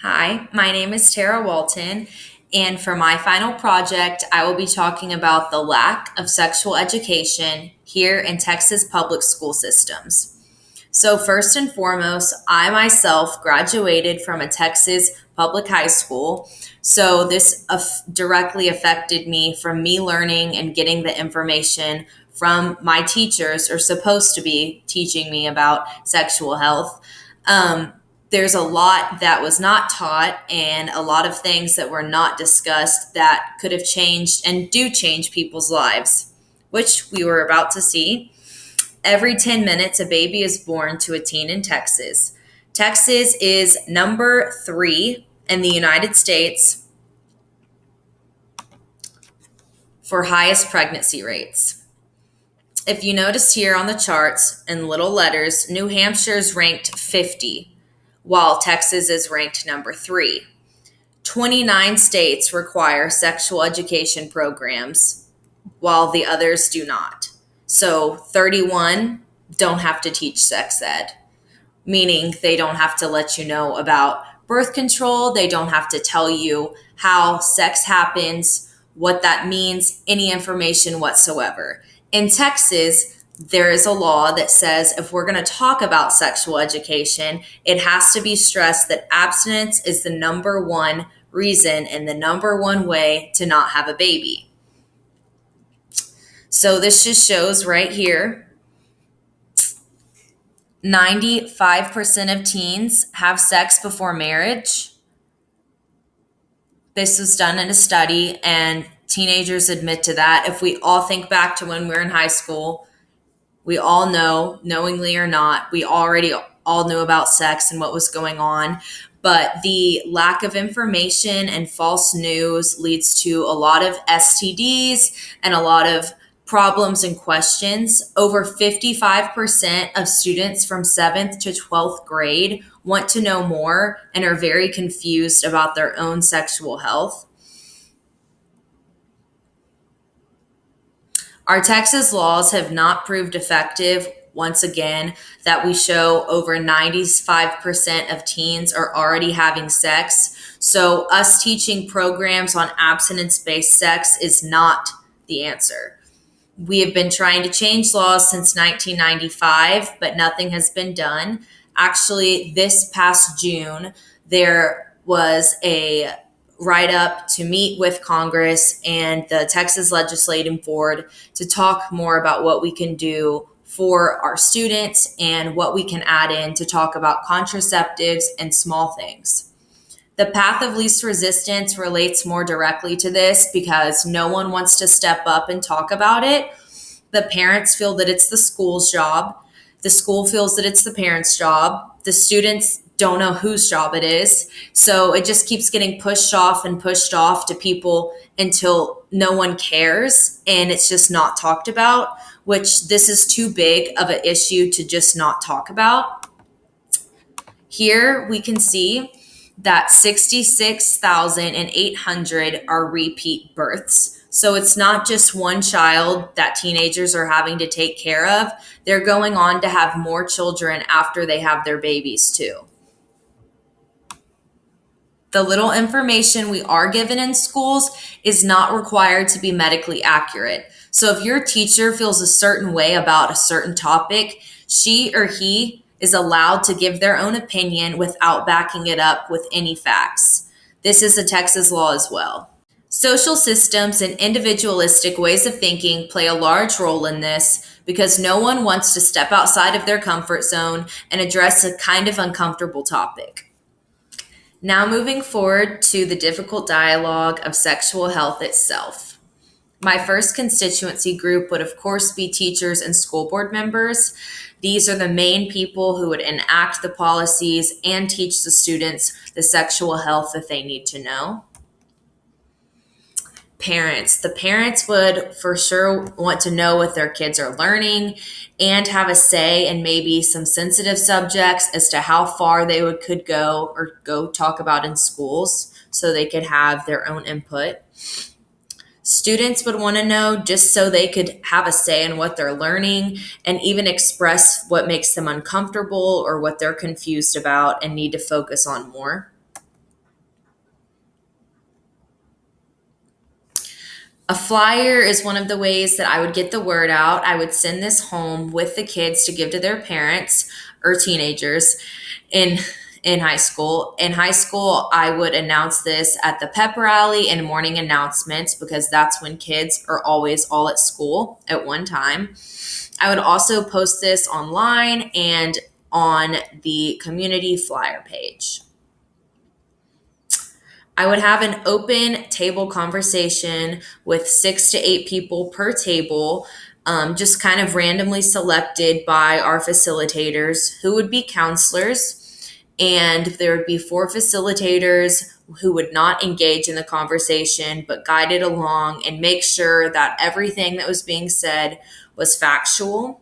Hi, my name is Tara Walton, and for my final project, I will be talking about the lack of sexual education here in Texas public school systems. So, first and foremost, I myself graduated from a Texas public high school. So, this directly affected me from me learning and getting the information from my teachers, or supposed to be teaching me about sexual health. Um, there's a lot that was not taught and a lot of things that were not discussed that could have changed and do change people's lives, which we were about to see. Every 10 minutes, a baby is born to a teen in Texas. Texas is number 3 in the United States for highest pregnancy rates. If you notice here on the charts in little letters, New Hampshire is ranked 50, while Texas is ranked number 3. 29 states require sexual education programs, while the others do not. So 31 don't have to teach sex ed, meaning they don't have to let you know about birth control. They don't have to tell you how sex happens, what that means, any information whatsoever. In Texas, there is a law that says if we're going to talk about sexual education, it has to be stressed that abstinence is the number one reason and the number one way to not have a baby. So this just shows right here 95% of teens have sex before marriage. This was done in a study, and teenagers admit to that. If we all think back to when we were in high school, we all know, knowingly or not, we already all knew about sex and what was going on. But the lack of information and false news leads to a lot of STDs and a lot of problems and questions. Over 55% of students from 7th to 12th grade want to know more and are very confused about their own sexual health. Our Texas laws have not proved effective. Once again, that we show over 95% of teens are already having sex. So, us teaching programs on abstinence based sex is not the answer. We have been trying to change laws since 1995, but nothing has been done. Actually, this past June, there was a write up to meet with Congress and the Texas Legislative Board to talk more about what we can do for our students and what we can add in to talk about contraceptives and small things. The path of least resistance relates more directly to this because no one wants to step up and talk about it. The parents feel that it's the school's job. The school feels that it's the parents' job. The students don't know whose job it is. So it just keeps getting pushed off and pushed off to people until no one cares and it's just not talked about, which this is too big of an issue to just not talk about. Here we can see that 66,800 are repeat births. So it's not just one child that teenagers are having to take care of. They're going on to have more children after they have their babies too. The little information we are given in schools is not required to be medically accurate. So if your teacher feels a certain way about a certain topic, she or he is allowed to give their own opinion without backing it up with any facts. This is a Texas law as well. Social systems and individualistic ways of thinking play a large role in this because no one wants to step outside of their comfort zone and address a kind of uncomfortable topic. Now, moving forward to the difficult dialogue of sexual health itself. My first constituency group would, of course, be teachers and school board members. These are the main people who would enact the policies and teach the students the sexual health that they need to know. Parents. The parents would for sure want to know what their kids are learning and have a say in maybe some sensitive subjects as to how far they could go or go talk about in schools so they could have their own input. Students would want to know just so they could have a say in what they're learning and even express what makes them uncomfortable or what they're confused about and need to focus on more. A flyer is one of the ways that I would get the word out. I would send this home with the kids to give to their parents or teenagers in in high school. In high school, I would announce this at the pep rally and morning announcements because that's when kids are always all at school at one time. I would also post this online and on the community flyer page. I would have an open table conversation with 6 to 8 people per table, just kind of randomly selected by our facilitators who would be counselors. And there would be 4 facilitators who would not engage in the conversation but guide it along and make sure that everything that was being said was factual.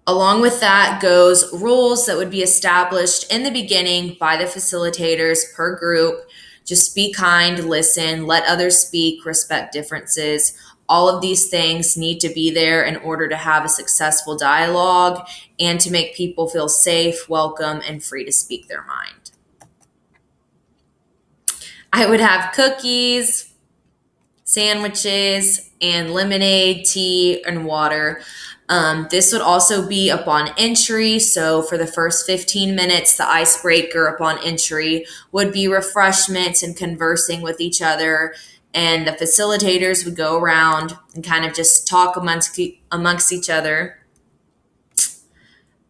Along with that goes rules that would be established in the beginning by the facilitators per group. Just be kind, listen, let others speak, respect differences. All of these things need to be there in order to have a successful dialogue and to make people feel safe, welcome, and free to speak their mind. I would have cookies, sandwiches, and lemonade, tea, and water. This would also be upon entry. So, for the first 15 minutes, the icebreaker upon entry would be refreshments and conversing with each other. And the facilitators would go around and kind of just talk amongst each other.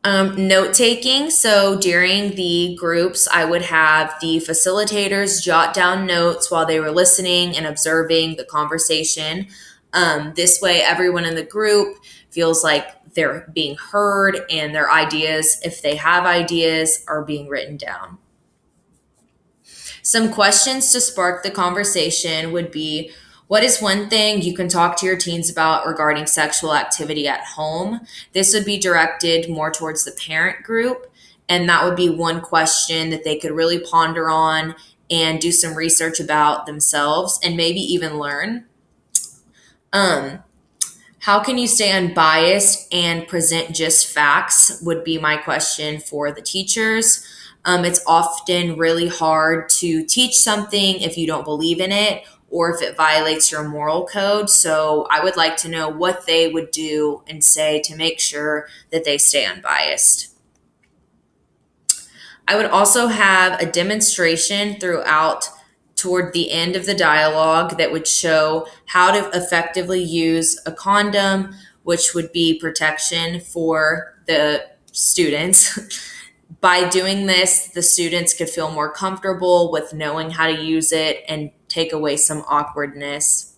Note taking. So during the groups, I would have the facilitators jot down notes while they were listening and observing the conversation. This way, everyone in the group feels like they're being heard and their ideas, if they have ideas, are being written down. Some questions to spark the conversation would be, what is one thing you can talk to your teens about regarding sexual activity at home? This would be directed more towards the parent group, and that would be one question that they could really ponder on and do some research about themselves and maybe even learn. Um, how can you stay unbiased and present just facts would be my question for the teachers. It's often really hard to teach something if you don't believe in it or if it violates your moral code. So I would like to know what they would do and say to make sure that they stay unbiased. I would also have a demonstration throughout toward the end of the dialogue that would show how to effectively use a condom, which would be protection for the students. By doing this, the students could feel more comfortable with knowing how to use it and take away some awkwardness.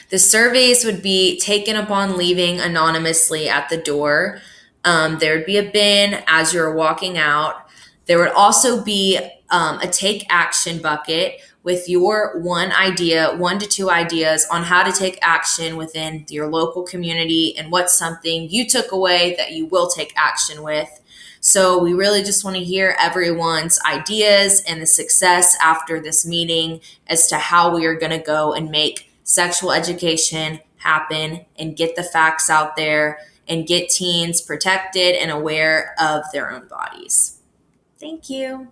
The surveys would be taken upon leaving anonymously at the door. There would be a bin as you're walking out. There would also be a take action bucket with your 1 to 2 ideas on how to take action within your local community and what's something you took away that you will take action with. So we really just want to hear everyone's ideas and the success after this meeting as to how we are going to go and make sexual education happen and get the facts out there and get teens protected and aware of their own bodies. Thank you.